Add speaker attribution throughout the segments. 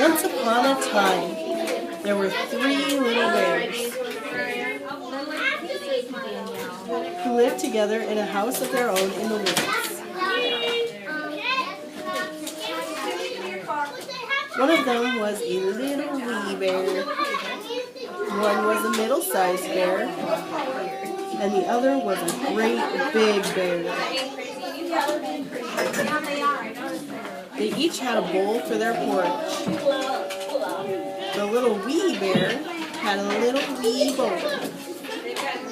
Speaker 1: Once upon a time, there were three little bears who lived together in a house of their own in the woods. One of them was a little wee bear, one was a middle-sized bear, and the other was a great big bear. They each had a bowl for their porridge. The little wee bear had a little wee bowl.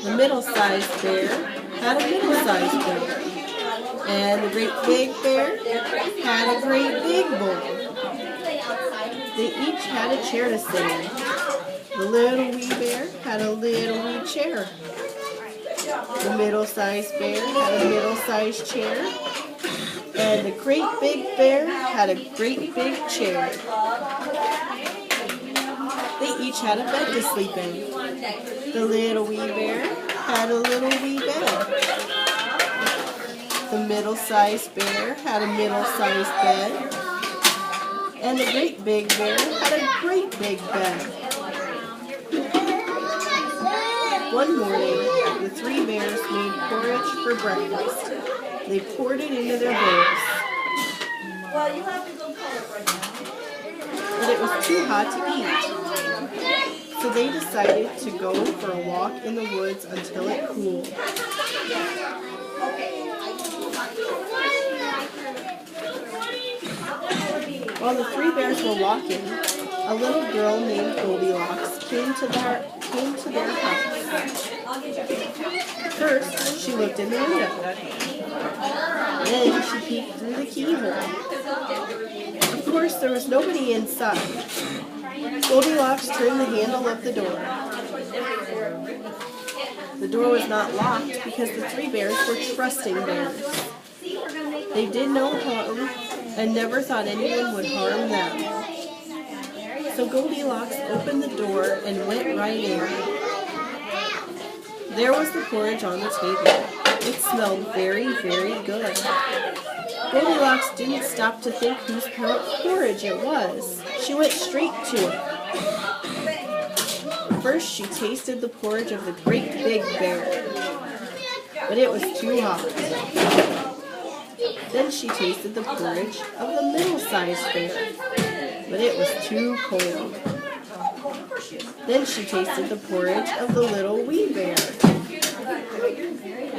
Speaker 1: The middle-sized bear had a middle-sized bowl. And the great big bear had a great big bowl. They each had a chair to sit in. The little wee bear had a little wee chair. The middle-sized bear had a middle-sized chair. And the great big bear had a great big chair. They each had a bed to sleep in. The little wee bear had a little wee bed. The middle-sized bear had a middle-sized bed. And the great big bear had a great big bed. One morning, the three bears made porridge for breakfast. They poured it into their bowls. But it was too hot to eat. So they decided to go for a walk in the woods until it cooled. While the three bears were walking, a little girl named Goldilocks came to their house. First, she looked in the window. Then she peeked through the keyhole. Of course, there was nobody inside. Goldilocks turned the handle of the door. The door was not locked because the three bears were trusting bears. They did no harm and never thought anyone would harm them. So Goldilocks opened the door and went right in. There was the porridge on the table. It smelled very, very good. Goldilocks didn't stop to think whose porridge it was. She went straight to it. First, she tasted the porridge of the great big bear, but it was too hot. Then she tasted the porridge of the middle-sized bear, but it was too cold. Then she tasted the porridge of the little wee bear.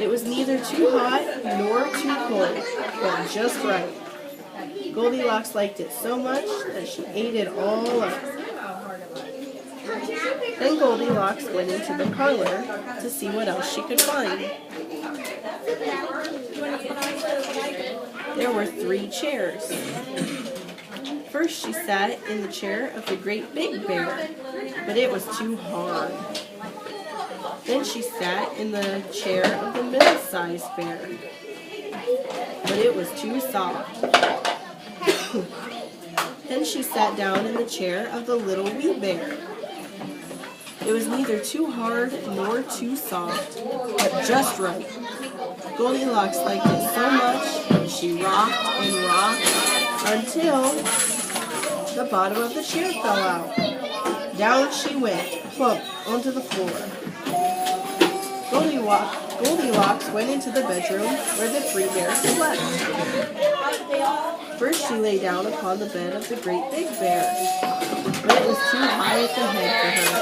Speaker 1: It was neither too hot nor too cold, but just right. Goldilocks liked it so much that she ate it all up. Then Goldilocks went into the parlor to see what else she could find. There were three chairs. First she sat in the chair of the great big bear, but it was too hard. Then she sat in the chair of the middle-sized bear, but it was too soft. Then she sat down in the chair of the little wee bear. It was neither too hard nor too soft, but just right. Goldilocks liked it so much that she rocked and rocked until the bottom of the chair fell out. Down she went, plump, onto the floor. Goldilocks went into the bedroom where the three bears slept. First she lay down upon the bed of the great big bear, but it was too high at the head for her.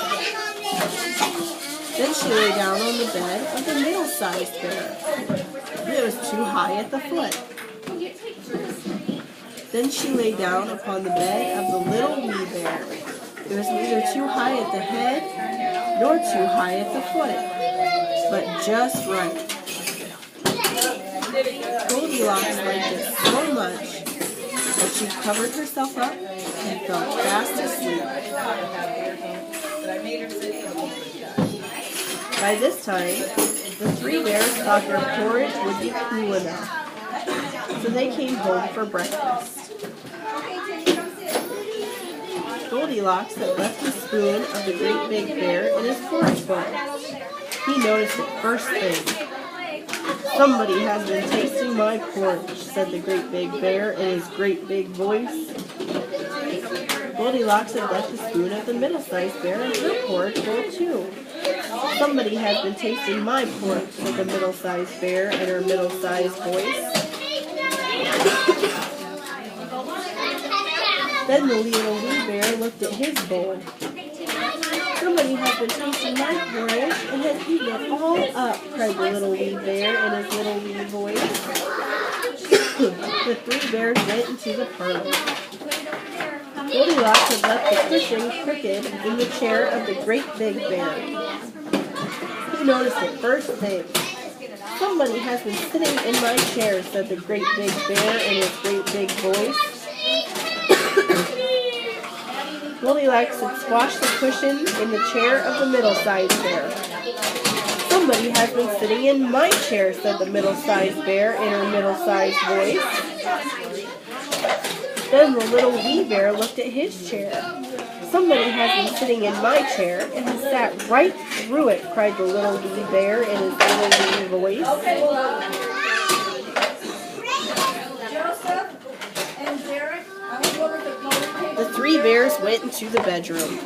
Speaker 1: Then she lay down on the bed of the middle-sized bear, but it was too high at the foot. Then she lay down upon the bed of the little wee bear. It was neither too high at the head nor too high at the foot, but just right. Goldilocks liked it so much that she covered herself up and fell fast asleep. By this time, the three bears thought their porridge would be cool enough, so they came home for breakfast. Goldilocks had left the spoon of the great big bear in his porridge bowl. He noticed it first thing. "Somebody has been tasting my porridge," said the great big bear in his great big voice. Goldilocks had left the spoon of the middle-sized bear in her porridge bowl too. Somebody has been tasting my porridge, said the middle-sized bear in her middle-sized voice. Then the little wee bear looked at his bowl. Somebody has been tasting my porridge and has eaten it all up, cried the little wee bear in his little wee voice. The three bears went into the parlor. Goldilocks had left the cushion crooked in the chair of the great big bear. He noticed it first thing. Somebody has been sitting in my chair, said the great big bear in his great big voice. Goldilocks had squashed the cushion in the chair of the middle-sized bear. Somebody has been sitting in my chair, said the middle-sized bear in her middle-sized voice. Then the little wee bear looked at his chair. Somebody has been sitting in my chair and has sat right through it, cried the little wee bear in his little wee voice. The three bears went into the bedroom.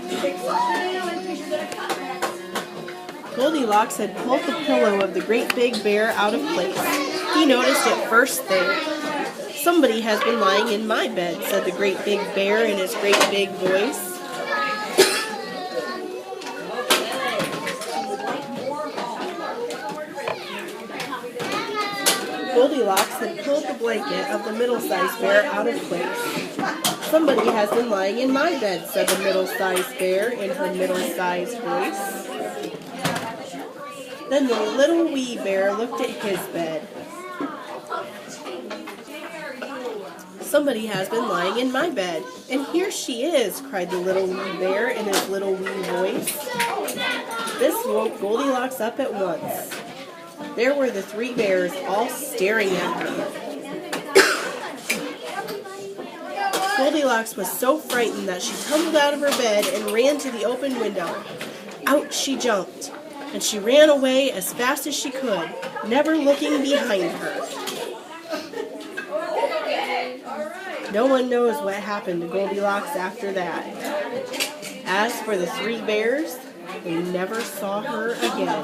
Speaker 1: Goldilocks had pulled the pillow of the great big bear out of place. He noticed it first thing. Somebody has been lying in my bed, said the great big bear in his great big voice. Goldilocks had pulled the blanket of the middle-sized bear out of place. Somebody has been lying in my bed, said the middle-sized bear in her middle-sized voice. Then the little wee bear looked at his bed. Somebody has been lying in my bed, and here she is, cried the little wee bear in his little wee voice. This woke Goldilocks up at once. There were the three bears all staring at her. Goldilocks was so frightened that she tumbled out of her bed and ran to the open window. Out she jumped, and she ran away as fast as she could, never looking behind her. No one knows what happened to Goldilocks after that. As for the three bears, they never saw her again.